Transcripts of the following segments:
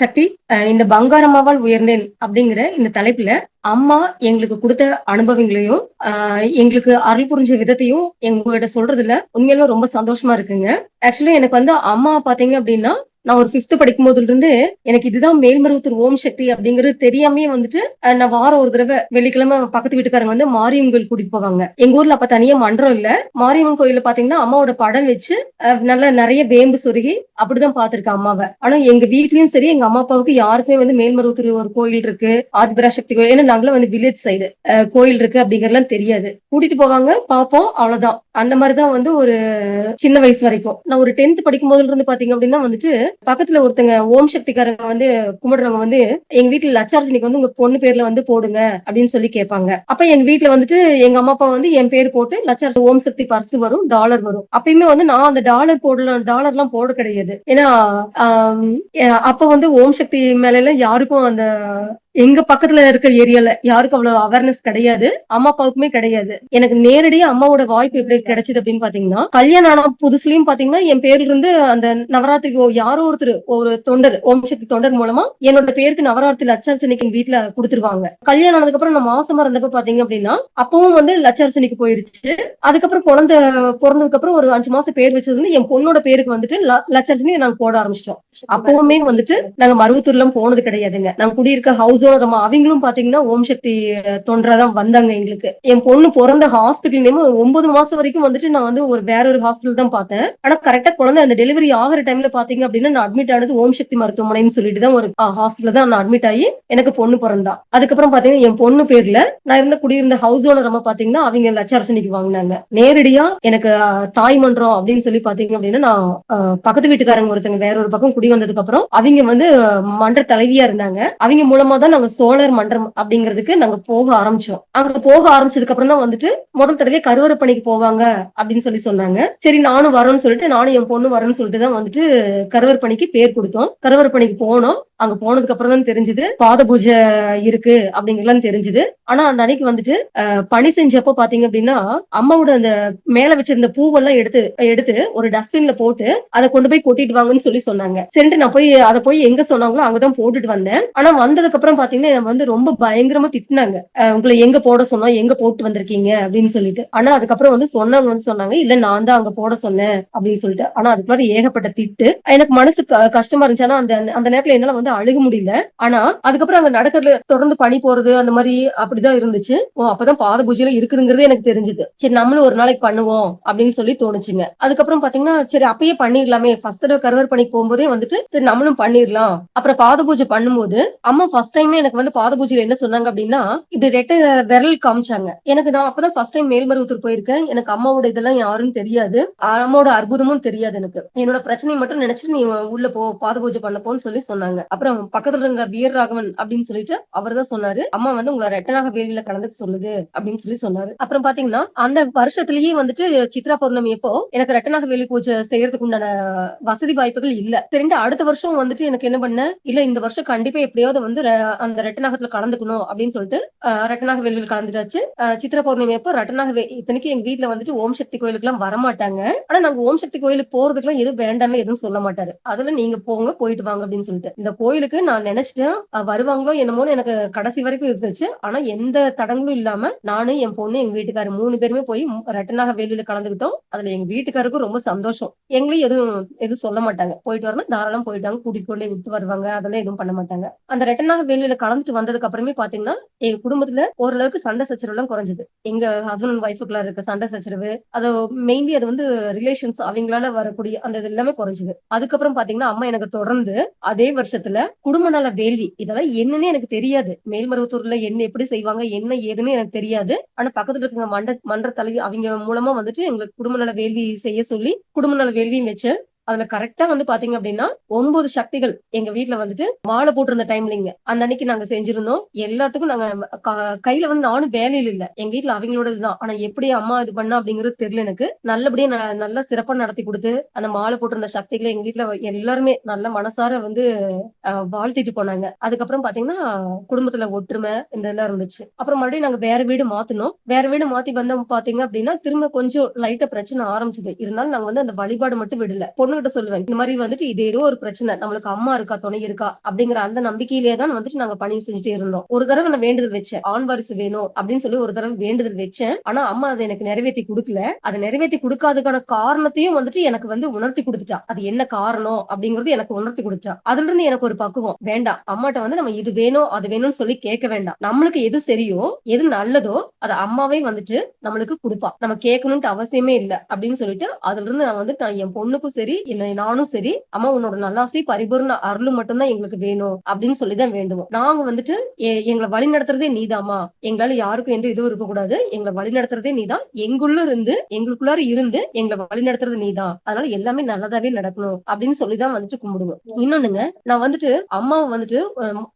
சக்தி, இந்த பங்காரம்மாவால் உயர்ந்தேன் அப்படிங்கிற இந்த தலைப்புல அம்மா எங்களுக்கு கொடுத்த அனுபவங்களையும் எங்களுக்கு அருள் புரிஞ்ச விதத்தையும் எங்ககிட்ட சொல்றதுல உண்மையிலும் ரொம்ப சந்தோஷமா இருக்குங்க. ஆக்சுவலி எனக்கு வந்து அம்மா பாத்தீங்க அப்படின்னா நான் ஒரு 5th படிக்கும் போதுல இருந்து எனக்கு இதுதான் மேல்மருவத்தூர் ஓம் சக்தி அப்படிங்கிறது தெரியாமே வந்துட்டு நான் வாரம் ஒரு தடவை வெள்ளிக்கிழமை பக்கத்து வீட்டுக்காரங்க வந்து மாரியம்மன் கோயில் கூட்டிட்டு போவாங்க. எங்க ஊர்ல அப்ப தனியா மன்றம் இல்ல. மாரியம்மன் கோயில பாத்தீங்கன்னா அம்மாவோட படம் வச்சு நல்லா நிறைய வேம்பு சொருகி அப்படிதான் பாத்திருக்கேன் அம்மாவை. ஆனா எங்க வீட்லயும் சரி எங்க அம்மா அப்பாவுக்கு யாருக்குமே வந்து மேல்மருவத்தூர் ஒரு கோயில் இருக்கு, ஆதிபராசக்தி கோயில், ஏன்னா நாங்களும் வந்து வில்லேஜ் சைடு கோயில் இருக்கு அப்படிங்கறதுலாம் தெரியாது. கூட்டிட்டு போவாங்க, பாப்போம், அவ்வளவுதான். அந்த மாதிரிதான் வந்து ஒரு சின்ன வயசு வரைக்கும். நான் ஒரு 10th படிக்கும் போதுல இருந்து பாத்தீங்க அப்படின்னா வந்துட்டு பக்கத்துல ஒருத்தங்க ஓம் சக்திக்காரங்க வந்து கும்பிடுறவங்க வந்து எங்க வீட்டுல லட்சார்ஜனிக்கு வந்து உங்க பொண்ணு பேர்ல வந்து போடுங்க அப்படின்னு சொல்லி கேட்பாங்க. அப்ப எங்க வீட்டுல வந்துட்டு எங்க அம்மா அப்பா வந்து என் பேர் போட்டு லட்சார்ஜி ஓம் சக்தி பர்ஸ் வரும், டாலர் வரும். அப்பயுமே வந்து நான் அந்த டாலர் எல்லாம் போட கிடையாது. ஏன்னா அப்ப வந்து ஓம் சக்தி மேல எல்லாம் யாருக்கும் அந்த எங்க பக்கத்துல இருக்க ஏரியால யாருக்கும் அவ்வளவு அவேர்னஸ் கிடையாது, அம்மா அப்பாவுக்குமே கிடையாது. எனக்கு நேரடியா அம்மாவோட வாய்ப்பு எப்படி கிடைச்சது அப்படின்னு பாத்தீங்கன்னா, கல்யாணம் ஆன புதுசுலயும் பாத்தீங்கன்னா என் பேர்ல இருந்து அந்த நவராத்திரிக்கு யாரோ ஒருத்தர் ஒரு தொண்டர் ஓம் சக்தி தொண்டர் மூலமா என்னோட பேருக்கு நவராத்திரி லட்சார்ச்சனைக்கு எங்க வீட்டுல கொடுத்துருவாங்க. கல்யாணம் ஆனதுக்கு அப்புறம் நான் மாசமா இருந்தப்ப பாத்தீங்க அப்படின்னா அப்பவும் வந்து லட்சார்ச்சனைக்கு போயிருச்சு. அதுக்கப்புறம் குழந்தை பிறந்ததுக்கு அப்புறம் ஒரு 5 மாசம் பேர் வச்சது வந்து என் பொண்ணோட பேருக்கு வந்துட்டு லட்சார்ச்சனை நாங்க போட ஆரம்பிச்சிட்டோம். அப்பவுமே வந்துட்டு நாங்க மருவத்தூர்ல போனது கிடையாதுங்க. நாங்க குடியிருக்க ஹவுஸ் ஓனர் அவங்களும் பாத்தீங்கன்னா ஓம் சக்தி தொண்டராதான் வந்தாங்க. எங்களுக்கு என் பொண்ணு பிறந்த ஹாஸ்பிட்டல் நேம் 9 மாசம் வரைக்கும் வந்துட்டு நான் வந்து வேற ஒரு ஹாஸ்பிட்டல் தான் பார்த்தேன். ஆனா கரெக்டா குழந்தை அந்த டெலிவரி ஆகிற டைம்ல பாத்தீங்க அப்படின்னா நான் அட்மிட் ஆனது ஓம் சக்தி மருத்துவமனைன்னு சொல்லிட்டு தான் ஒரு ஹாஸ்பிட்டல் தான் நான் அட்மிட் ஆகி எனக்கு பொண்ணு பிறந்தா. அதுக்கப்புறம் பாத்தீங்கன்னா என் பொண்ணு பேர்ல நான் இருந்த குடியிருந்த ஹவுஸ் ஓனர் அம்மா பாத்தீங்கன்னா அவங்க லட்சார்ச்சனைக்கு வாங்கினாங்க. நேரடியா எனக்கு தாய் மன்றம் அப்படின்னு சொல்லி பாத்தீங்க அப்படின்னா நான் பக்கத்து வீட்டுக்காரங்க ஒருத்தங்க வேற ஒரு பக்கம் குடி வந்ததுக்கு அப்புறம் அவங்க வந்து மன்ற தலைவியா இருந்தாங்க. அவங்க மூலமா தான் நாங்க சோழர் மன்றம் அப்படிங்கிறதுக்கு நாங்க போக ஆரம்பிச்சோம். அங்க போக ஆரம்பிச்சதுக்கு அப்புறம் தான் வந்துட்டு முதல் தடவை கருவறை பணிக்கு போவாங்க அப்படின்னு சொல்லி சொன்னாங்க. சரி நானும் வரேன்னு சொல்லிட்டு நானும் என் பொண்ணு வரேன்னு சொல்லிட்டு தான் வந்துட்டு கருவறை பணிக்கு பேர் கொடுத்தோம். கருவறை பணிக்கு போனோம். அங்க போனதுக்கு அப்புறம் தான் தெரிஞ்சது பாத பூஜை இருக்கு அப்படிங்கலாம் தெரிஞ்சது. ஆனா அந்த அன்னைக்கு வந்துட்டு பணி செஞ்சப்போ பாத்தீங்க அப்படின்னா அம்மாவோட அந்த மேல வச்சிருந்த பூவெல்லாம் எடுத்து எடுத்து ஒரு டஸ்ட்பின்ல போட்டு அதை கொண்டு போய் கொட்டிட்டு வாங்கன்னு சொல்லி சொன்னாங்க. சரிட்டு நான் அதை போய் எங்க சொன்னாங்களோ அங்கதான் போட்டுட்டு வந்தேன். ஆனா வந்ததுக்கு அப்புறம் பாத்தீங்கன்னா வந்து ரொம்ப பயங்கரமா திட்டினாங்க. உங்களை எங்க போட சொன்னோம், எங்க போட்டு வந்திருக்கீங்க அப்படின்னு சொல்லிட்டு. ஆனா அதுக்கப்புறம் வந்து சொன்னவங்க வந்து சொன்னாங்க, இல்ல நான் தான் அங்க போட சொன்னேன் அப்படின்னு சொல்லிட்டு. ஆனா அதுக்குள்ள ஏகப்பட்ட திட்டு. எனக்கு மனசு கஷ்டமா இருந்துச்சு. ஆனா அந்த அந்த நேரத்துல என்னால வந்து அழுக முடியல. ஆனா அதுக்கப்புறம் அங்க நடக்கிறதுல தொடர்ந்து பணி போறது அந்த மாதிரி அப்படிதான் இருந்துச்சு. அப்பதான் பாத பூஜையில இருக்குங்கிறதே எனக்கு தெரிஞ்சது. சரி நம்மளும் ஒரு நாளைக்கு பண்ணுவோம் அப்படின்னு சொல்லி தோணுச்சுங்க. அதுக்கப்புறம் பாத்தீங்கன்னா சரி அப்பயே பண்ணிடலாமே, ஃபர்ஸ்ட் தடவை கருவர் பணிக்கு போகும்போதே வந்துட்டு சரி நம்மளும் பண்ணிடலாம். அப்புறம் பாத பூஜை பண்ணும்போது அம்மா ஃபர்ஸ்ட் டைமே எனக்கு வந்து பாத பூஜையில என்ன சொன்னாங்க அப்படின்னா இப்படி ரெட்டை விரல் காமிச்சாங்க. எனக்கு நான் அப்பதான் ஃபர்ஸ்ட் டைம் மேல்மருவத்தூர் போயிருக்கேன். எனக்கு அம்மாவோட இதெல்லாம் யாரும் தெரியாது, அம்மாவோட அற்புதமும் தெரியாது. எனக்கு என்னோட பிரச்சனையை மட்டும் நினைச்சிட்டு நீ உள்ள போ, பாத பூஜை பண்ண போன்னு சொல்லி சொன்னாங்க. அப்புறம் பக்கத்துல இருக்க வீரராகவன் அப்படின்னு சொல்லிட்டு அவர் தான் சொன்னாரு, அம்மா வந்து உங்களை ரெட்டனாக வேலியில கலந்துக்க சொல்லுது அப்படின்னு சொல்லி சொன்னாரு. அப்புறம் பாத்தீங்கன்னா அந்த வருஷத்திலேயே வந்துட்டு சித்ரா பௌர்ணமி அப்போ எனக்கு ரெட்டனாக வேலி பூஜை செய்யறதுக்கு உண்டான வசதி வாய்ப்புகள் இல்ல. தெரிந்து அடுத்த வருஷம் வந்துட்டு எனக்கு என்ன பண்ண, இல்ல இந்த வருஷம் கண்டிப்பா எப்படியாவது வந்து அந்த ரெட்டநாகத்துல கலந்துக்கணும் அப்படின்னு சொல்லிட்டு ரெட்டநாக வேலியில் கலந்துட்டாச்சு. சித்ரா பௌர்ணமி அப்போ இத்தனைக்கு எங்க வீட்டுல வந்துட்டு ஓம் சக்தி கோயிலுக்கு எல்லாம் வரமாட்டாங்க. ஆனா நாங்க ஓம் சக்தி கோயிலுக்கு போறதுக்கு எல்லாம் எதுவும் வேண்டாம்னு எதுவும் சொல்ல மாட்டாரு. அதுல நீங்க போங்க, போயிட்டு வாங்க அப்படின்னு சொல்லிட்டு இந்த கோயிலுக்கு நான் நினைச்சிட்டேன் வருவாங்களோ என்னமோன்னு எனக்கு கடைசி வரைக்கும் இருந்துச்சு. ஆனா எந்த தடங்களும் இல்லாம நானும் என் பொண்ணு எங்க வீட்டுக்காரு 3 பேருமே போய் ரெட்டநாக வேலியில கலந்துக்கிட்டோம். அதுல எங்க வீட்டுக்காருக்கும் ரொம்ப சந்தோஷம். எங்களையும் எதுவும் சொல்ல மாட்டாங்க, போயிட்டு வரணும் தாராளம் போயிட்டாங்க, கூட்டிட்டு கொண்டே விட்டு வருவாங்க, அதெல்லாம் எதுவும் பண்ண மாட்டாங்க. அந்த ரெட்டநாக வேலியில கலந்துட்டு வந்ததுக்கு அப்புறமே பாத்தீங்கன்னா எங்க குடும்பத்துல ஓரளவுக்கு சண்டை சச்சரவு எல்லாம் குறைஞ்சது. எங்க ஹஸ்பண்ட் அண்ட் ஒய்ஃபுக்குள்ள இருக்க சண்டை சச்சரவு அது மெயின்லி அது வந்து ரிலேஷன்ஸ் அவங்களால வரக்கூடிய அந்த இது எல்லாமே குறைஞ்சது. அதுக்கப்புறம் பாத்தீங்கன்னா அம்மா எனக்கு தொடர்ந்து அதே வருஷத்துல குடும்ப நல வேள்வி, இதெல்லாம் என்னன்னு எனக்கு தெரியாது. மேல்மருவத்தூர்ல என்ன எப்படி செய்வாங்க என்ன ஏதுன்னு எனக்கு தெரியாது. ஆனா பக்கத்துல இருக்க மன்ற தலைவி அவங்க மூலமா வந்துட்டு எங்களுக்கு குடும்ப நல வேள்வி செய்ய சொல்லி குடும்ப நல வேள்வியும் வச்சு அதுல கரெக்டா வந்து பாத்தீங்க அப்படின்னா 9 சக்திகள் எங்க வீட்டுல வந்துட்டு மாலை போட்டிருந்த டைம்லிங்க அந்த அன்னைக்கு நாங்க செஞ்சிருந்தோம். எல்லாத்துக்கும் நாங்க கையில வந்து நானும் வேலையில இல்ல, எங்க வீட்டுல அவங்களோட இதுதான். ஆனா எப்படி அம்மா இது பண்ண அப்படிங்கிறது தெரியல எனக்கு. நல்லபடியா நல்லா சிறப்பா நடத்தி கொடுத்து அந்த மாலை போட்டிருந்த சக்திகளை எங்க வீட்டுல எல்லாருமே நல்ல மனசார வந்து வாழ்த்திட்டு போனாங்க. அதுக்கப்புறம் பாத்தீங்கன்னா குடும்பத்துல ஒற்றுமை இந்த எல்லாம் இருந்துச்சு. அப்புறம் மறுபடியும் நாங்க வேற வீடு மாத்தினோம். வேற வீடு மாத்தி வந்தோம் பாத்தீங்க அப்படின்னா திரும்ப கொஞ்சம் லைட்டா பிரச்சனை ஆரம்பிச்சது. இருந்தாலும் நாங்க வந்து அந்த வழிபாடு மட்டும் விடல. பொண்ணு கிட்ட சொல்லுவேன். இந்த மாதிரி வந்துட்டு இது ஏதோ ஒரு பிரச்சனை. நம்மளுக்கு அம்மா இருக்கா, துணை இருக்கா அப்படிங்கிற அந்த நம்பிக்கையிலேயே தான் வந்துட்டு நாங்க பணி செஞ்சுட்டே இருந்தோம். ஒரு தடவை நான் வேண்டுதல் வச்சேன். ஆண் வாரிசு வேணும் அப்படின்னு சொல்லி ஒரு தடவை வேண்டுதல் வச்சேன். ஆனா அம்மா அதை எனக்கு நிறைவேத்தி குடுக்கல. அதை நிறைவேத்தி குடுக்காததுக்கான காரணத்தையும் வந்துட்டு எனக்கு வந்து உணர்த்தி குடுத்துட்டா. அது என்ன காரணம் அப்படிங்கறது எனக்கு உணர்த்தி குடுத்துட்டா. அதுல இருந்து எனக்கு ஒரு பக்குவம். வேண்டாம், அம்மாட்ட வந்து நம்ம இது வேணும் அது வேணும்னு சொல்லி கேட்க வேண்டாம். நம்மளுக்கு எது சரியோ எது நல்லதோ அதை அம்மாவே வந்துட்டு நம்மளுக்கு கொடுப்பா. நம்ம கேட்கணும்னு அவசியமே இல்ல அப்படின்னு சொல்லிட்டு அதுல இருந்து நான் என் பொண்ணுக்கும் சரி இல்லை நானும் சரி, அம்மா உன்னோட நல்லாசை பரிபூர்ண அருள் மட்டும்தான் எங்களுக்கு வேணும் அப்படின்னு சொல்லிதான் வேண்டுவோம். நாங்க வந்துட்டு எங்களை வழி நடத்துறதே நீதாம்மா, எங்களால யாருக்கும் எந்த இதுவும் இருக்கக்கூடாது, எங்களை வழி நடத்துறதே நீதான், எங்களுக்குள்ளார இருந்து எங்களை வழி நடத்துறது நீதான், அதனால எல்லாமே நல்லதாவே நடக்கணும் அப்படின்னு சொல்லிதான் வந்துட்டு கும்பிடுவோம். இன்னொன்னுங்க, நான் வந்துட்டு அம்மாவை வந்துட்டு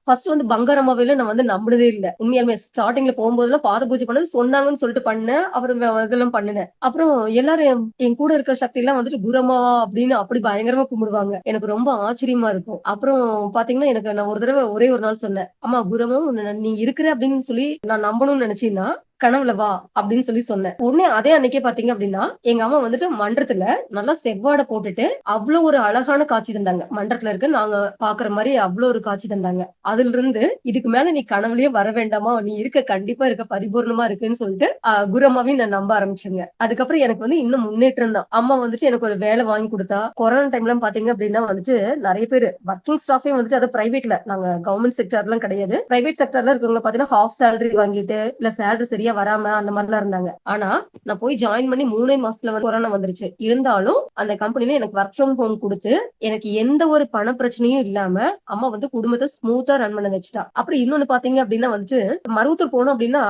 ஃபர்ஸ்ட் வந்து பங்கார அம்மாவையில நான் வந்து நம்பினதே இல்ல. உண்மையாலுமே ஸ்டார்டிங்ல போகும்போதெல்லாம் பாத பூஜை பண்ணது சொன்னாங்கன்னு சொல்லிட்டு பண்ணேன். அப்புறம் இதெல்லாம் பண்ணினேன். அப்புறம் எல்லாரும் என் கூட இருக்கிற சக்தி எல்லாம் வந்துட்டு குருமாவா அப்படின்னு அப்படி பயங்கரமா கும்பிடுவாங்க. எனக்கு ரொம்ப ஆச்சரியமா இருக்கும். அப்புறம் பாத்தீங்கன்னா எனக்கு நான் ஒரு தடவை ஒரே ஒரு நாள் சொன்னேன், அம்மா குருமும் நீ இருக்கிற அப்படின்னு சொல்லி நான் நம்பணும்னு நினைச்சீங்கன்னா கனவுல வா அப்படின்னு சொல்லி சொன்னேன். உடனே அதே அன்னைக்கே பாத்தீங்க அப்படின்னா எங்க அம்மா வந்துட்டு மன்றத்துல நல்லா செவ்வாடை போட்டுட்டு அவ்வளவு ஒரு அழகான காட்சி தந்தாங்க. மன்றத்துல இருக்க நாங்க பாக்குற மாதிரி அவ்வளவு ஒரு காட்சி தந்தாங்க. அதுல இருந்து இதுக்கு மேல நீ கனவுலயே வர வேண்டாமா, நீ இருக்க கண்டிப்பா இருக்க பரிபூர்ணமா இருக்குன்னு சொல்லிட்டு குருமாவையும் நான் நம்ப ஆரம்பிச்சேங்க. அதுக்கப்புறம் எனக்கு வந்து இன்னும் முன்னேற்றம் தான். அம்மா வந்துட்டு எனக்கு ஒரு வேலை வாங்கி கொடுத்தா. கொரோனா டைம்ல பாத்தீங்க அப்படின்னா வந்துட்டு நிறைய பேர் ஒர்க்கிங் ஸ்டாஃபே வந்துட்டு அது பிரைவேட்ல, நாங்க கவர்மெண்ட் செக்டர் எல்லாம் கிடையாது, பிரைவேட் செக்டர்ல இருக்கவங்க பாத்தீங்கன்னா ஹாஃப் சேலரி வாங்கிட்டு இல்ல சேலரி சரியா வராம அந்த மாதிரிலாம் இருந்தாங்க. ஆனா நான் போய் ஜாயின் பண்ணி 3 மாசத்துல வந்து கொரோனா வந்துருச்சு. இருந்தாலும் அந்த கம்பெனில எனக்கு ஒர்க் ஃப்ரம் ஹோம் கொடுத்து எனக்கு எந்த ஒரு பண பிரச்சனையும் இல்லாம அம்மா வந்து குடும்பத்தை ஸ்மூத்தா ரன் பண்ண வச்சுட்டா. அப்புறம் இன்னொன்னு பாத்தீங்க அப்படின்னா வந்துட்டு மருவத்தூர் போனோம் அப்படின்னா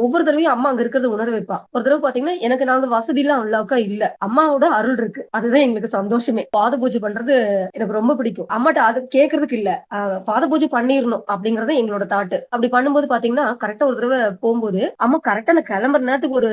ஒவ்வொரு தடவையும் அம்மா அங்க இருக்கிறது உணர வைப்பா. ஒரு தடவை பாத்தீங்கன்னா எனக்கு நாங்க வசதி எல்லாம் அவ்வளவுக்கா இல்ல, அம்மாவோட அருள் இருக்கு, அதுதான் எங்களுக்கு சந்தோஷமே. பாத பூஜை பண்றது எனக்கு ரொம்ப பிடிக்கும். அம்மாட்ட அது கேட்கறதுக்கு இல்ல, பாத பூஜை பண்ணிடணும் அப்படிங்கறது எங்களோட தாட்டு. அப்படி பண்ணும்போது பாத்தீங்கன்னா கரெக்டா ஒரு தடவை போகும்போது அம்மா கரெக்டா நான் கிளம்புற நேரத்துக்கு ஒரு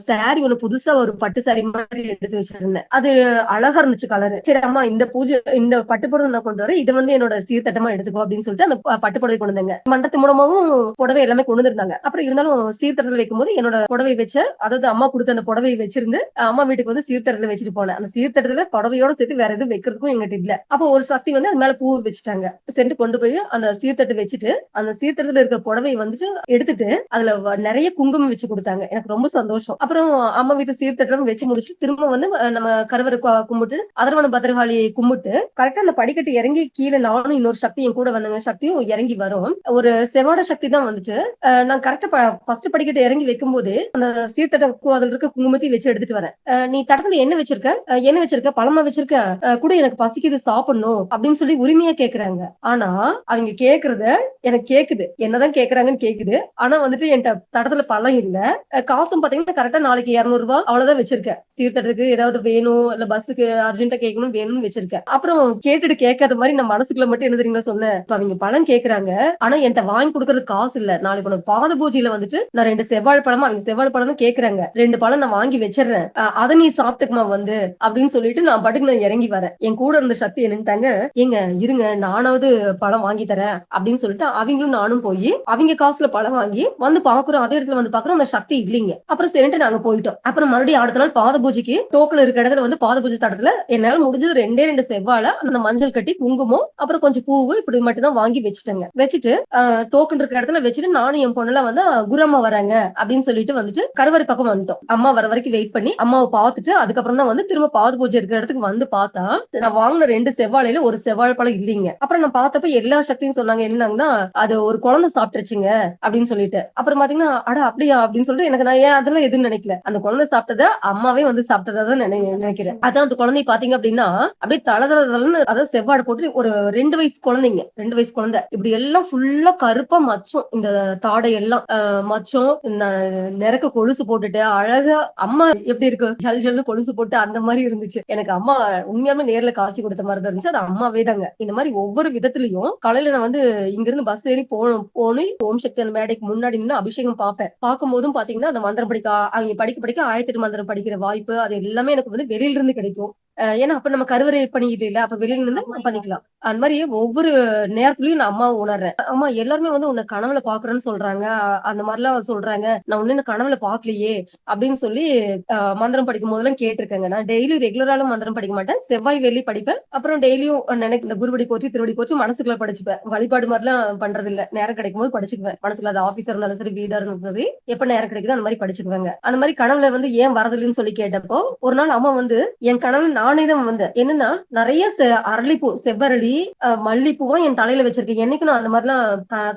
சாரி ஒண்ணு புதுசா ஒரு பட்டு சாரி மாதிரி எடுத்து வச்சிருந்தேன். அது அழகா இருந்துச்சு கலரு. சரி அம்மா இந்த பூஜை இந்த பட்டுப்புடவை நான் கொண்டு வரேன், இதை வந்து என்னோட சீர்திட்டமா எடுத்துக்கோ அப்படின்னு சொல்லிட்டு அந்த பட்டுப்புடவை கொண்டு வந்தாங்க. மன்றத்து மூலமாவும் புடவை எல்லாமே கொண்டு வந்திருந்தாங்க. அப்புறம் இருந்தாலும் சீர்திட்டத்தில் வைக்கும்போது என்னோட புடவை வச்ச, அதாவது அம்மா கொடுத்த அந்த புடவையை வச்சிருந்து அம்மா வீட்டுக்கு வந்து சீர்திட்டத்தில் வச்சுட்டு போனேன். அந்த சீர்திட்டத்துல புடவையோட சேர்த்து வேற எதுவும் வைக்கிறதுக்கும் எங்கிட்ட இல்ல. அப்போ ஒரு சக்தி வந்து அது மேல பூ வச்சுட்டாங்க. சென்று கொண்டு போய் அந்த சீர்தட்டு வச்சுட்டு அந்த சீர்திட்டத்துல இருக்கிற புடவை வந்துட்டு எடுத்துட்டு அதுல நிறைய குங்குமம் வச்சு கொடுத்தாங்க. எனக்கு ரொம்ப சந்தோஷம். அப்புறம் அம்மா வீட்டு சீர்திட்டம் வச்சு முடிச்சு திரும்ப வந்து நம்ம கருவறை கும்பிட்டு அதர்வன பத்திரகாளி கும்பிட்டு கரெக்டா அந்த படிக்கட்டு இறங்கி கீழே நானும் இன்னொரு சக்தி என் கூட வந்தாங்க சக்தியும் இறங்கி வரும். ஒரு செவாட சக்தி தான் வந்துட்டு நான் கரெக்டா ஃபர்ஸ்ட் படிக்கட்டு இறங்கி வைக்கும் போது அந்த சீர்திட்டம் அதுல இருக்க குங்குமத்தையும் வச்சு எடுத்துட்டு வரேன். நீ தடத்துல என்ன வச்சிருக்க, என்ன வச்சிருக்க, பழமா வச்சிருக்க, கூட எனக்கு பசிக்குது சாப்பிடணும் அப்படின்னு சொல்லி உரிமையா கேக்குறாங்க. ஆனா அவங்க கேக்குறத எனக்கு கேக்குது, என்னதான் கேக்குறாங்கன்னு கேக்குது. ஆனா வந்துட்டு என்கிட்ட தடத்துல பழம் இல்ல, காசும் பாத்தீங்கன்னா கரெக்டா நாளைக்கு 200 ரூபாய் அவ்வளவுதான் வச்சிருக்கேன். சீர்தட்டுக்கு ஏதாவது வேணும் இல்ல பஸ்ஸுக்கு அர்ஜென்ட்டா கேட்கணும் வேணும்னு வச்சிருக்கேன். அப்புறம் கேட்டுட்டு கேட்காத மாதிரி நான் மனசுக்குள்ள மட்டும் என்ன தெரியுங்களா சொன்னேன், அவங்க பழம் கேக்குறாங்க ஆனா என்கிட்ட வாங்கி கொடுக்கறதுக்கு காசு இல்ல, நாளைக்கு உனக்கு பாத பூஜையில வந்துட்டு நான் 2 செவ்வாழை பழமா, அவங்க செவ்வாழை பழம் தான் கேக்குறாங்க, 2 பழம் நான் வாங்கி வச்சிடறேன், அதை நீ சாப்பிட்டுக்குமா வந்து அப்படின்னு சொல்லிட்டு நான் பாட்டுக்கு நான் இறங்கி வரேன். என் கூட இருந்த சக்தி என்னட்டாங்க, ஏங்க இருங்க நானாவது பழம் வாங்கி தரேன் அப்படின்னு சொல்லிட்டு அவங்களும் நானும் போய் அவங்க காசுல பழம் வாங்கி வந்து பாக்குறோம். அதே இடத்துல வந்து பாக்குறோம் அந்த சக்தி இல்லைங்க. அப்புறம் சரின்ட்டு நாங்க போயிட்டோம். அப்புறம் மறுபடியும் அடுத்த நாள் பாத பூஜைக்கு டோக்கன் இருக்க இடத்துல வந்து பாத பூஜை தடத்துல என்னால முடிஞ்சது 2 செவ்வாழை, அந்த மஞ்சள் கட்டி குங்குமம் அப்புறம் கொஞ்சம் பூவு இப்படி மட்டும் தான் வாங்கி வச்சுட்டேங்க. வச்சுட்டு டோக்கன் இருக்கிற இடத்துல வச்சுட்டு நானும் என் பொண்ணுலாம் வந்து குருமா வராங்க அப்படின்னு சொல்லிட்டு வந்துட்டு கருவறை பக்கம் வந்துட்டோம். அம்மா வர வரைக்கும் வெயிட் பண்ணி அம்மாவை பார்த்துட்டு அதுக்கப்புறம் தான் வந்து திரும்ப பாத பூஜை இருக்கிற இடத்துக்கு வந்து பார்த்தா நான் வாங்கின 2 செவ்வாழையில ஒரு செவ்வாழை பழம் இல்லைங்க. அப்புறம் நான் பார்த்தப்ப எல்லா சக்தியும் சொன்னாங்க என்னங்கன்னா அது ஒரு குழந்தை சாப்பிட்டுருச்சுங்க அப்படின்னு சொல்லிட்டு. அப்புறம் பாத்தீங்கன்னா அட அப்படியா அப்படின்னு சொல்லிட்டு எனக்கு நான் ஏன் அதெல்லாம் எதுவும் நினைக்கல, அந்த குழந்தை சாப்பிட்டத அம்மாவே வந்து சாப்பிட்டதான் நினைக்கிறேன். அதான் அந்த குழந்தை பாத்தீங்க அப்படின்னா அப்படியே தளதளன்னு அதாவது செவ்வாடை போட்டு ஒரு 2 வயசு குழந்தைங்க, 2 வயசு குழந்தை இப்படி எல்லாம் ஃபுல்லா கருப்பா மச்சம், இந்த தாடை எல்லாம் மச்சம், நிறக்க கொலுசு போட்டுட்டு அழகா அம்மா எப்படி இருக்கு ஜல் ஜல்னு கொலுசு போட்டு அந்த மாதிரி இருந்துச்சு. எனக்கு அம்மா உண்மையாலுமே நேர்ல காட்சி கொடுத்த மாதிரி தான் இருந்துச்சு. அது அம்மாவே தாங்க. இந்த மாதிரி ஒவ்வொரு விதத்திலையும் காலையில நான் வந்து இங்க இருந்து பஸ் ஏறி போனி ஓம் சக்தி அந்த மேடைக்கு முன்னாடி நின்று அபிஷேகம் பார்ப்பேன். பார்க்கும் போதும் பாத்தீங்கன்னா அந்த மந்திரம் அவங்க படிக்க 1008 மந்திரம் படிக்கிற வாய்ப்பு அது எல்லாமே எனக்கு வந்து வெளியில இருந்து கிடைக்கும். ஏன்னா அப்ப நம்ம கருவறை பணி இது இல்ல, அப்ப வெளியில இருந்து நம்ம பண்ணிக்கலாம். அந்த மாதிரி ஒவ்வொரு நேரத்துலயும் நான் அம்மாவை உணர்றேன். அம்மா எல்லாருமே வந்து உன்னை கனவுல பாக்குறேன்னு சொல்றாங்க, அந்த மாதிரிலாம் சொல்றாங்க, நான் உன்ன கனவுல பாக்கலையே அப்படின்னு சொல்லி மந்திரம் படிக்கும் போதெல்லாம் கேட்டிருக்கேங்க. நான் டெய்லி ரெகுலராலும் மந்திரம் படிக்க மாட்டேன், செவ்வாய் வெள்ளி படிப்பேன். அப்புறம் டெய்லியும் நினைக்க இந்த குருவடி போச்சு திருவடி போச்சு மனசுக்குள்ள படிச்சுப்பேன். வழிபாடு மாதிரிலாம் பண்றது இல்ல, நேரம் கிடைக்கும் போது படிச்சுக்குவேன் மனசுல. அது ஆபீஸா இருந்தாலும் சரி வீடா இருந்தாலும் சரி, எப்ப நேரம் கிடைக்குதோ அந்த மாதிரி படிச்சுக்குவாங்க. அந்த மாதிரி கனவுல வந்து ஏன் வரதில்லைன்னு சொல்லி கேட்டப்போ ஒரு நாள் அம்மா வந்து என் கனவுல நானே தான் வந்தேன். என்னன்னா நிறைய அரளிப்பூ, செவ்வரளி, மல்லிப்பூவும் என் தலையில வச்சிருக்கேன். என்னைக்கு நான் அந்த மாதிரிலாம்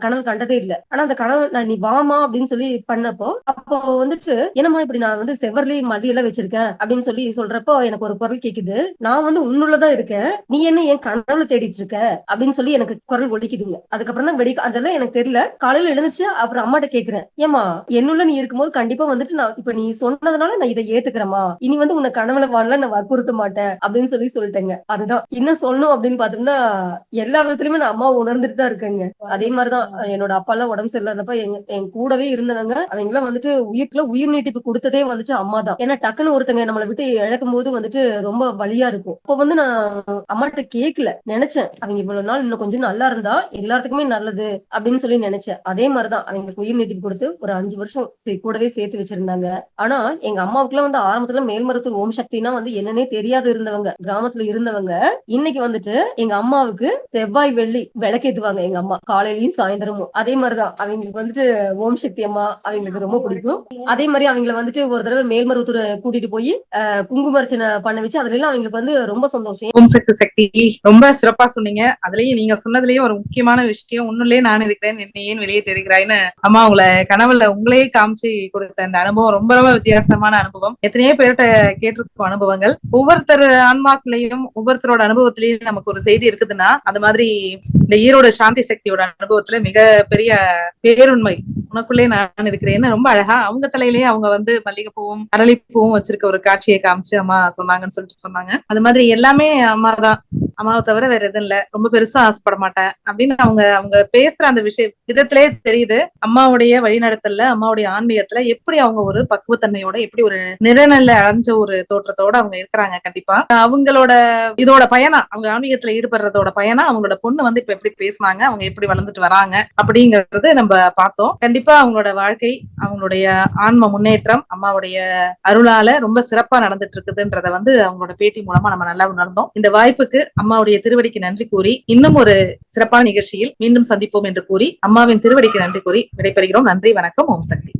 கனவு கண்டதே இல்ல. ஆனா அந்த கனவு நான் நீ வாமா அப்படின்னு சொல்லி பண்ணப்போ அப்போ வந்துட்டு என்னம்மா இப்படி நான் வந்து செவ்வரளி மல்லி எல்லாம் வச்சிருக்கேன் அப்படின்னு சொல்லி சொல்றப்போ எனக்கு ஒரு குரல் கேக்குது, நான் வந்து உன்னுள்ளதான் இருக்கேன், நீ என்ன என் கனவுல தேடிட்டு இருக்க அப்படின்னு சொல்லி எனக்கு குரல் ஒலிக்குதுங்க. அதுக்கப்புறம் தான் அதெல்லாம் எனக்கு தெரியல. காலையில எழுந்துச்சு அப்புறம் அம்மாட்ட கேக்குறேன், ஏமா என்னுள்ள நீ இருக்கும்போது கண்டிப்பா வந்துட்டு நான் இப்ப நீ சொன்னதுனால நான் இதை ஏத்துக்கிறேமா, இனி வந்து உன்னை கனவுல வாழல நான் வற்புறுத்த மாட்டேன் அப்படின்னு சொல்லி சொல்லிட்டேங்க. அதுதான் இன்னும் சொல்லணும் அப்படின்னு பாத்தோம்னா எல்லா விதத்துலயுமே நான் அம்மா உணர்ந்துட்டு தான் இருக்கேங்க. அதே மாதிரிதான் என்னோட அப்பா எல்லாம் உடம்பு சரியில்லாதப்ப என் கூடவே இருந்தவங்க, அவங்க எல்லாம் வந்துட்டு உயிருக்குள்ள உயிர் நீட்டிப்பு கொடுத்ததே வந்துட்டு அம்மா தான். ஏன்னா டக்குன்னு ஒருத்தங்க நம்மளை விட்டு இழக்கும் போது வந்துட்டு ரொம்ப வலியா இருக்கும். அப்ப வந்து நான் அம்மாட்ட கேட்கல, நினைச்சேன் அவங்க இவ்வளவு நாள் இன்னும் கொஞ்சம் நல்லா இருந்தா எல்லாத்துக்குமே நல்லது அப்படின்னு சொல்லி நினைச்சேன். அதே மாதிரிதான் அவங்களுக்கு உயிர் நீட்டிப்பு கொடுத்து ஒரு 5 வருஷம் கூடவே சேர்த்து வச்சிருந்தாங்க. ஆனா எங்க அம்மாவுக்குலாம் வந்து ஆரம்பத்துல மேல்மருத்துவ ஓம் சக்தினா வந்து என்னன்னே தெரியாது இருந்தவங்க, கிராமத்துல இருந்தவங்க, இன்னைக்கு வந்துட்டு எங்க அம்மாவுக்கு செவ்வாய் வெள்ளி விளக்கேத்துவாங்க எங்க அம்மா, காலையிலயும் சாயந்தரமும். அதே மாதிரிதான் அவங்களுக்கு வந்துட்டு ஓம் சக்தி அம்மா அவங்களுக்கு ரொம்ப பிடிக்கும். அதே மாதிரி அவங்களை வந்துட்டு ஒரு தடவை மேல்மருவத்தூர் கூட்டிட்டு போய் குங்குமர்ச்சனை பண்ண வச்சு அதுல எல்லாம் அவங்களுக்கு வந்து ரொம்ப சந்தோஷம். ஓம் சக்தி சக்தி ரொம்ப சிறப்பா சொன்னீங்க. அதுலயும் நீங்க சொன்னதுலயும் ஒரு முக்கியமான விஷயம், உன்னுள்ளே நான் இருக்கிறேன் என்னை ஏன் வெளியே தெரிகிறாய்னு அம்மா உங்களை கனவுல உங்களே காமிச்சு கொடுத்த அந்த அனுபவம் ரொம்ப ரொம்ப வித்தியாசமான அனுபவம். எத்தனையோ பேர்கிட்ட கேட்டிருக்கும் அனுபவங்கள். ஒவ்வொருத்தர் ஆன்மாக்களையும் ஒவ்வொருத்தரோட அனுபவத்திலையும் நமக்கு ஒரு செய்தி இருக்குதுன்னா அந்த மாதிரி இந்த ஈரோடு சாந்தி சக்தியோட அனுபவத்துல மிக பெரிய பேருண்மை, உனக்குள்ளே நான் இருக்கிறேன்னு ரொம்ப அழகா அவங்க தலையிலேயே அவங்க வந்து மல்லிகைப்பூவும் அரளிப்பூவும் வச்சிருக்க ஒரு காட்சியை காமிச்சு அம்மா சொன்னாங்கன்னு சொல்லிட்டு சொன்னாங்க. அது மாதிரி எல்லாமே அம்மா தான், அம்மாவை தவிர வேற எதுவும் இல்ல, ரொம்ப பெருசா ஆசைப்பட மாட்டேன் அப்படின்னு அவங்க அவங்க பேசுற அந்த விஷய விதத்திலே தெரியுது அம்மாவுடைய வழிநடத்தல்ல, அம்மாவுடைய ஆன்மீகத்துல எப்படி அவங்க ஒரு பக்குவத்தன்மையோட எப்படி ஒரு நிறநல்ல அடைஞ்ச ஒரு தோற்றத்தோட அவங்க இருக்கிறாங்க. கண்டிப்பா அவங்களோட இதோட பயணம், அவங்க ஆன்மீகத்துல ஈடுபடுறதோட பயணம், அவங்களோட பொண்ணு வந்து இப்ப எப்படி பேசினாங்க, அவங்க எப்படி வளர்ந்துட்டு வராங்க அப்படிங்கறது நம்ம பார்த்தோம். கண்டிப்பா அவங்களோட வாழ்க்கை, அவங்களுடைய ஆன்ம முன்னேற்றம் அம்மாவுடைய அருளால ரொம்ப சிறப்பா நடந்துட்டு இருக்குதுன்றத வந்து அவங்களோட பேட்டி மூலமா நம்ம நல்லா உணர்ந்தோம். இந்த வாய்ப்புக்கு அம்மாவுடைய திருவடிக்கு நன்றி கூறி இன்னும் ஒரு சிறப்பான நிகழ்ச்சியில் மீண்டும் சந்திப்போம் என்று கூறி அம்மாவின் திருவடிக்கு நன்றி கூறி விடைபெறுகிறோம். நன்றி, வணக்கம், ஓம் சக்தி.